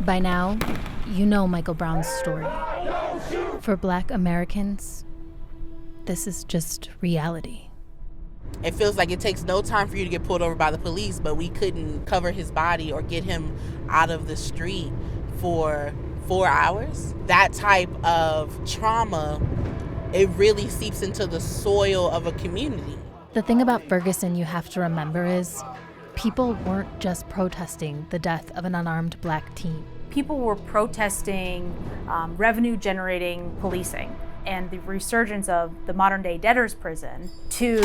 By now, you know Michael Brown's story. For Black Americans, this is just reality. It feels like it takes no time for you to get pulled over by the police, but we couldn't cover his body or get him out of the street for 4 hours. That type of trauma, it really seeps into the soil of a community. The thing about Ferguson you have to remember is people weren't just protesting the death of an unarmed Black teen. People were protesting revenue-generating policing and the resurgence of the modern-day debtor's prison to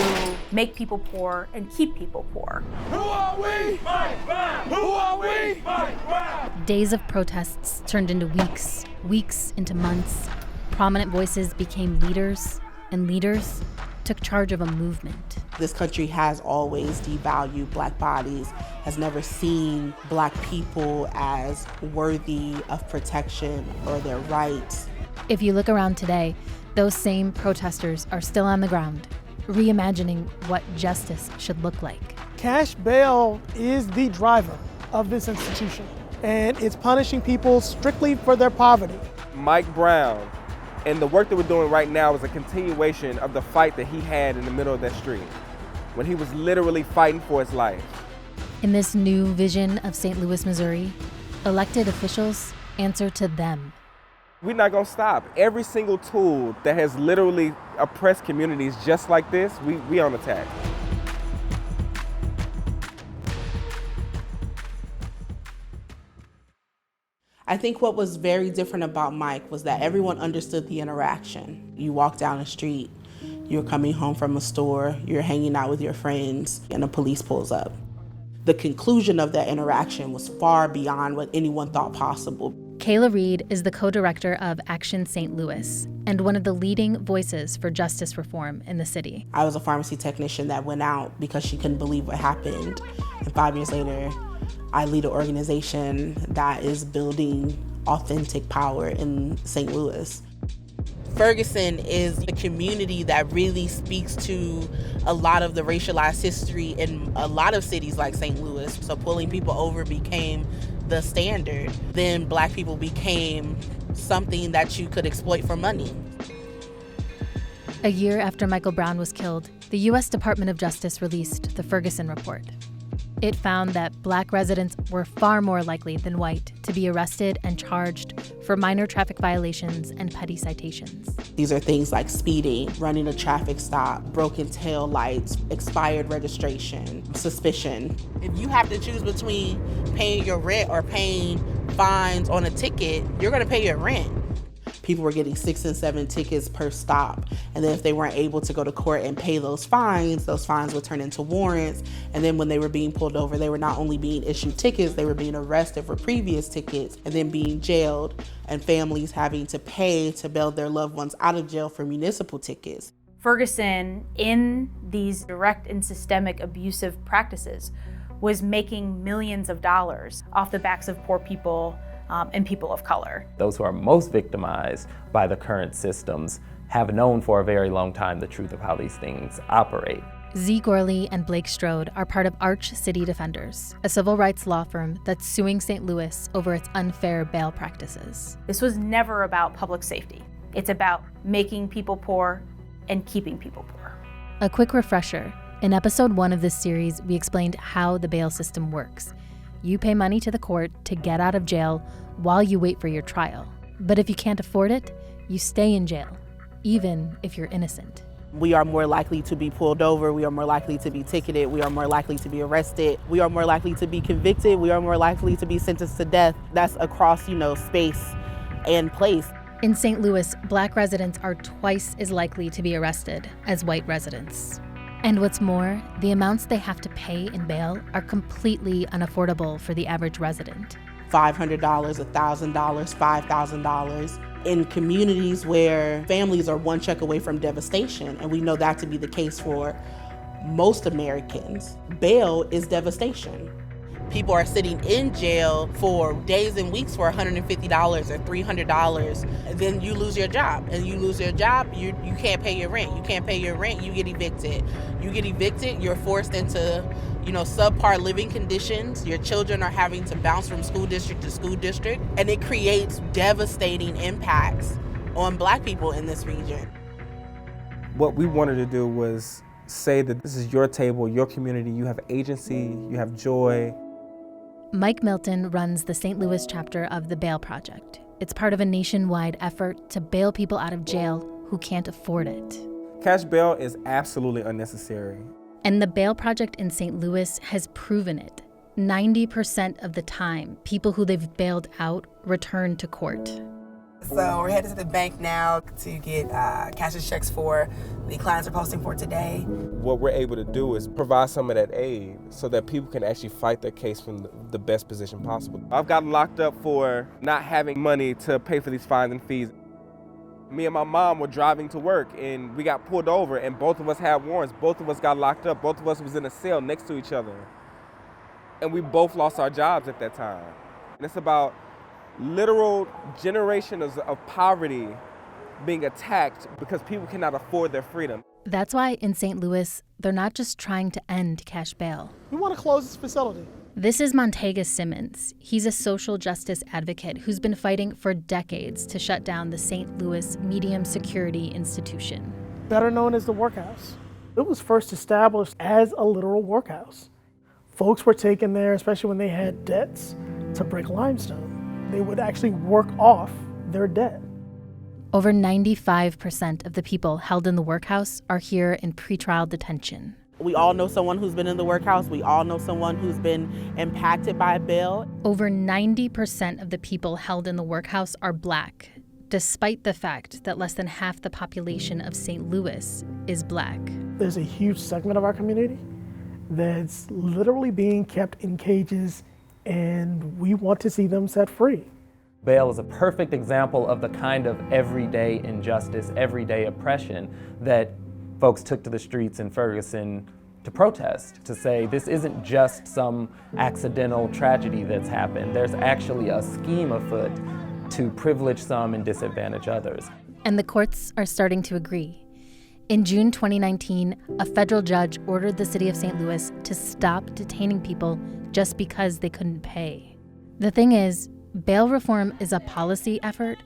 make people poor and keep people poor. Who are we? Mike Brown! Who are we? Mike Brown! Days of protests turned into weeks, weeks into months. Prominent voices became leaders, and leaders took charge of a movement. This country has always devalued Black bodies, has never seen Black people as worthy of protection or their rights. If you look around today, those same protesters are still on the ground, reimagining what justice should look like. Cash bail is the driver of this institution, and it's punishing people strictly for their poverty. Mike Brown and the work that we're doing right now is a continuation of the fight that he had in the middle of that street, when he was literally fighting for his life. In this new vision of St. Louis, Missouri, elected officials answer to them. We're not gonna stop. Every single tool that has literally oppressed communities just like this, we on attack. I think what was very different about Mike was that everyone understood the interaction. You walk down the street, you're coming home from a store, you're hanging out with your friends, and the police pulls up. The conclusion of that interaction was far beyond what anyone thought possible. Kayla Reed is the co-director of Action St. Louis and one of the leading voices for justice reform in the city. I was a pharmacy technician that went out because she couldn't believe what happened. And 5 years later, I lead an organization that is building authentic power in St. Louis. Ferguson is a community that really speaks to a lot of the racialized history in a lot of cities like St. Louis. So pulling people over became the standard. Then Black people became something that you could exploit for money. A year after Michael Brown was killed, the U.S. Department of Justice released the Ferguson Report. It found that Black residents were far more likely than white to be arrested and charged for minor traffic violations and petty citations. These are things like speeding, running a traffic stop, broken tail lights, expired registration, suspicion. If you have to choose between paying your rent or paying fines on a ticket, you're gonna pay your rent. People were getting 6 and 7 tickets per stop. And then if they weren't able to go to court and pay those fines would turn into warrants. And then when they were being pulled over, they were not only being issued tickets, they were being arrested for previous tickets and then being jailed, and families having to pay to bail their loved ones out of jail for municipal tickets. Ferguson, in these direct and systemic abusive practices, was making millions of dollars off the backs of poor people and people of color. Those who are most victimized by the current systems have known for a very long time the truth of how these things operate. Z. Gorley and Blake Strode are part of Arch City Defenders, a civil rights law firm that's suing St. Louis over its unfair bail practices. This was never about public safety. It's about making people poor and keeping people poor. A quick refresher. In episode 1 of this series, we explained how the bail system works. You pay money to the court to get out of jail while you wait for your trial. But if you can't afford it, you stay in jail, even if you're innocent. We are more likely to be pulled over, we are more likely to be ticketed, we are more likely to be arrested, we are more likely to be convicted, we are more likely to be sentenced to death. That's across, space and place. In St. Louis, Black residents are twice as likely to be arrested as white residents. And what's more, the amounts they have to pay in bail are completely unaffordable for the average resident. $500, $1,000, $5,000 in communities where families are one check away from devastation, and we know that to be the case for most Americans. Bail is devastation. People are sitting in jail for days and weeks for $150 or $300, and then you lose your job. And you lose your job, you can't pay your rent. You can't pay your rent, you get evicted. You get evicted, you're forced into, subpar living conditions. Your children are having to bounce from school district to school district, and it creates devastating impacts on Black people in this region. What we wanted to do was say that this is your table, your community, you have agency, you have joy. Mike Milton runs the St. Louis chapter of the Bail Project. It's part of a nationwide effort to bail people out of jail who can't afford it. Cash bail is absolutely unnecessary. And the Bail Project in St. Louis has proven it. 90% of the time, people who they've bailed out return to court. So we're headed to the bank now to get cashier's checks for the clients we're posting for today. What we're able to do is provide some of that aid so that people can actually fight their case from the best position possible. I've gotten locked up for not having money to pay for these fines and fees. Me and my mom were driving to work and we got pulled over and both of us had warrants. Both of us got locked up. Both of us was in a cell next to each other. And we both lost our jobs at that time. And it's about literal generations of poverty being attacked because people cannot afford their freedom. That's why in St. Louis, they're not just trying to end cash bail. We want to close this facility. This is Montague Simmons. He's a social justice advocate who's been fighting for decades to shut down the St. Louis Medium Security Institution. Better known as the workhouse. It was first established as a literal workhouse. Folks were taken there, especially when they had debts, to break limestone. They would actually work off their debt. Over 95% of the people held in the workhouse are here in pretrial detention. We all know someone who's been in the workhouse. We all know someone who's been impacted by bail. Over 90% of the people held in the workhouse are Black, despite the fact that less than half the population of St. Louis is Black. There's a huge segment of our community that's literally being kept in cages, and we want to see them set free. Bail is a perfect example of the kind of everyday injustice, everyday oppression that folks took to the streets in Ferguson to protest, to say this isn't just some accidental tragedy that's happened. There's actually a scheme afoot to privilege some and disadvantage others. And the courts are starting to agree. In June 2019, a federal judge ordered the city of St. Louis to stop detaining people just because they couldn't pay. The thing is, bail reform is a policy effort,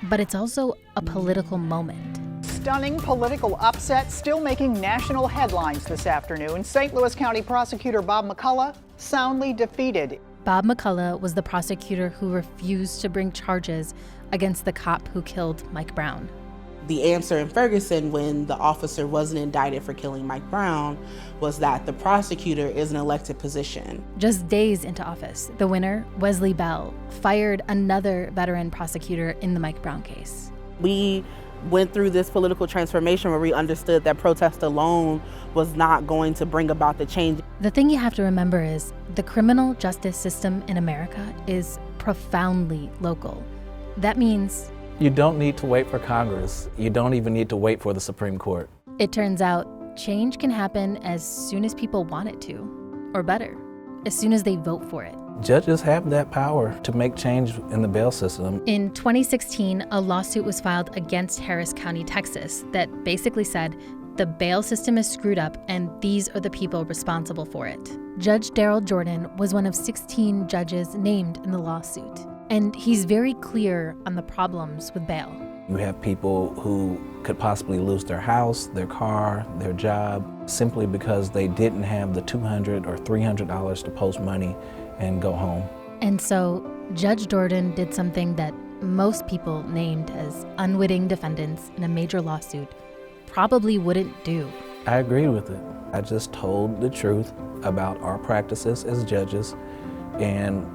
but it's also a political moment. Stunning political upset still making national headlines this afternoon. St. Louis County Prosecutor Bob McCullough soundly defeated. Bob McCullough was the prosecutor who refused to bring charges against the cop who killed Mike Brown. The answer in Ferguson, when the officer wasn't indicted for killing Mike Brown, was that the prosecutor is an elected position. Just days into office, the winner, Wesley Bell, fired another veteran prosecutor in the Mike Brown case. We went through this political transformation where we understood that protest alone was not going to bring about the change. The thing you have to remember is the criminal justice system in America is profoundly local. That means you don't need to wait for Congress. You don't even need to wait for the Supreme Court. It turns out change can happen as soon as people want it to, or better, as soon as they vote for it. Judges have that power to make change in the bail system. In 2016, a lawsuit was filed against Harris County, Texas, that basically said the bail system is screwed up and these are the people responsible for it. Judge Daryl Jordan was one of 16 judges named in the lawsuit, and he's very clear on the problems with bail. You have people who could possibly lose their house, their car, their job, simply because they didn't have the $200 or $300 to post money and go home. And so Judge Jordan did something that most people named as unwitting defendants in a major lawsuit probably wouldn't do. I agree with it. I just told the truth about our practices as judges and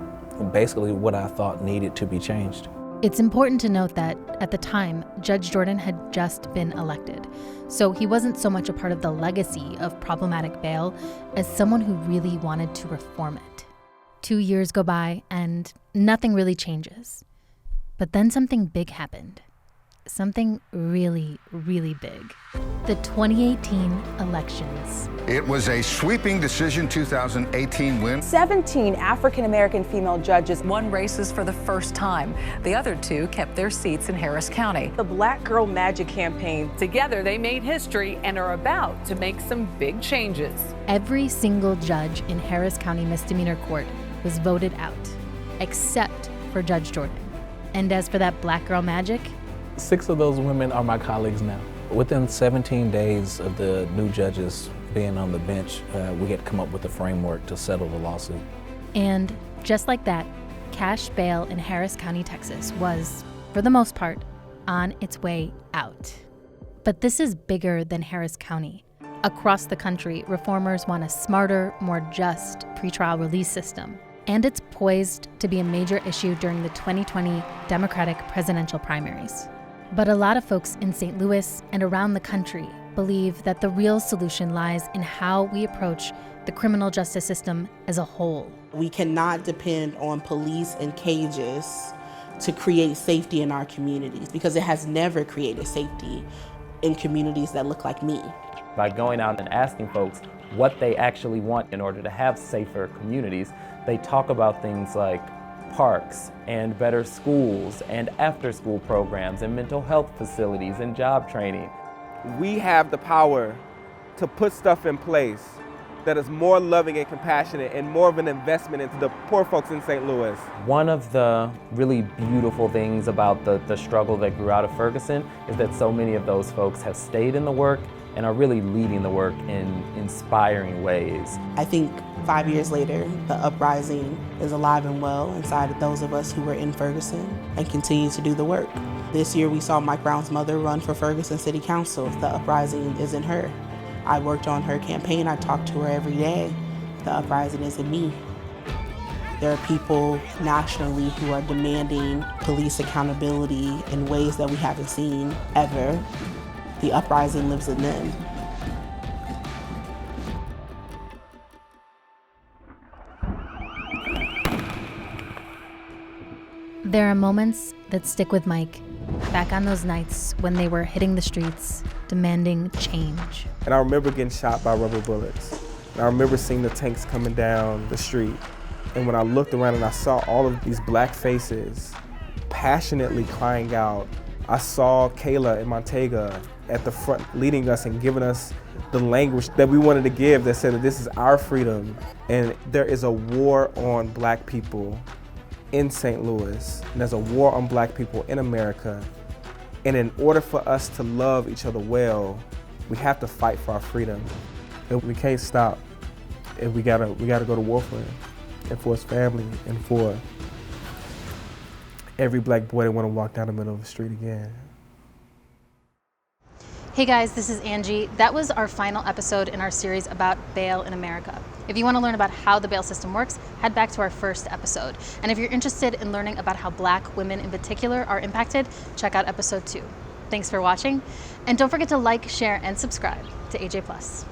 basically what I thought needed to be changed. It's important to note that at the time, Judge Jordan had just been elected, so he wasn't so much a part of the legacy of problematic bail as someone who really wanted to reform it. 2 years go by and nothing really changes. But then something big happened. something really, really big. The 2018 elections. It was a sweeping decision 2018 win. 17 African-American female judges won races for the first time. The other two kept their seats in Harris County. The Black Girl Magic campaign. Together they made history and are about to make some big changes. Every single judge in Harris County Misdemeanor Court was voted out, except for Judge Jordan. And as for that Black Girl Magic, 6 of those women are my colleagues now. Within 17 days of the new judges being on the bench, we had come up with a framework to settle the lawsuit. And just like that, cash bail in Harris County, Texas was, for the most part, on its way out. But this is bigger than Harris County. Across the country, reformers want a smarter, more just pretrial release system. And it's poised to be a major issue during the 2020 Democratic presidential primaries. But a lot of folks in St. Louis and around the country believe that the real solution lies in how we approach the criminal justice system as a whole. We cannot depend on police and cages to create safety in our communities, because it has never created safety in communities that look like me. By going out and asking folks what they actually want in order to have safer communities, they talk about things like parks and better schools and after-school programs and mental health facilities and job training. We have the power to put stuff in place that is more loving and compassionate and more of an investment into the poor folks in St. Louis. One of the really beautiful things about the struggle that grew out of Ferguson is that so many of those folks have stayed in the work and are really leading the work in inspiring ways. I think 5 years later, the uprising is alive and well inside of those of us who were in Ferguson and continue to do the work. This year we saw Mike Brown's mother run for Ferguson City Council. The uprising is in her. I worked on her campaign. I talked to her every day. The uprising is in me. There are people nationally who are demanding police accountability in ways that we haven't seen ever. The uprising lives in them. There are moments that stick with Mike, back on those nights when they were hitting the streets, demanding change. And I remember getting shot by rubber bullets. And I remember seeing the tanks coming down the street. And when I looked around and I saw all of these black faces passionately crying out, I saw Kayla and Montega at the front leading us and giving us the language that we wanted to give, that said that this is our freedom. And there is a war on black people in St. Louis, and there's a war on black people in America. And in order for us to love each other well, we have to fight for our freedom. And we can't stop. And we gotta go to war for him, and for his family, and for every black boy that wanna walk down the middle of the street again. Hey guys, this is Angie. That was our final episode in our series about bail in America. If you want to learn about how the bail system works, head back to our first episode. And if you're interested in learning about how black women in particular are impacted, check out episode 2. Thanks for watching, and don't forget to like, share, and subscribe to AJ+.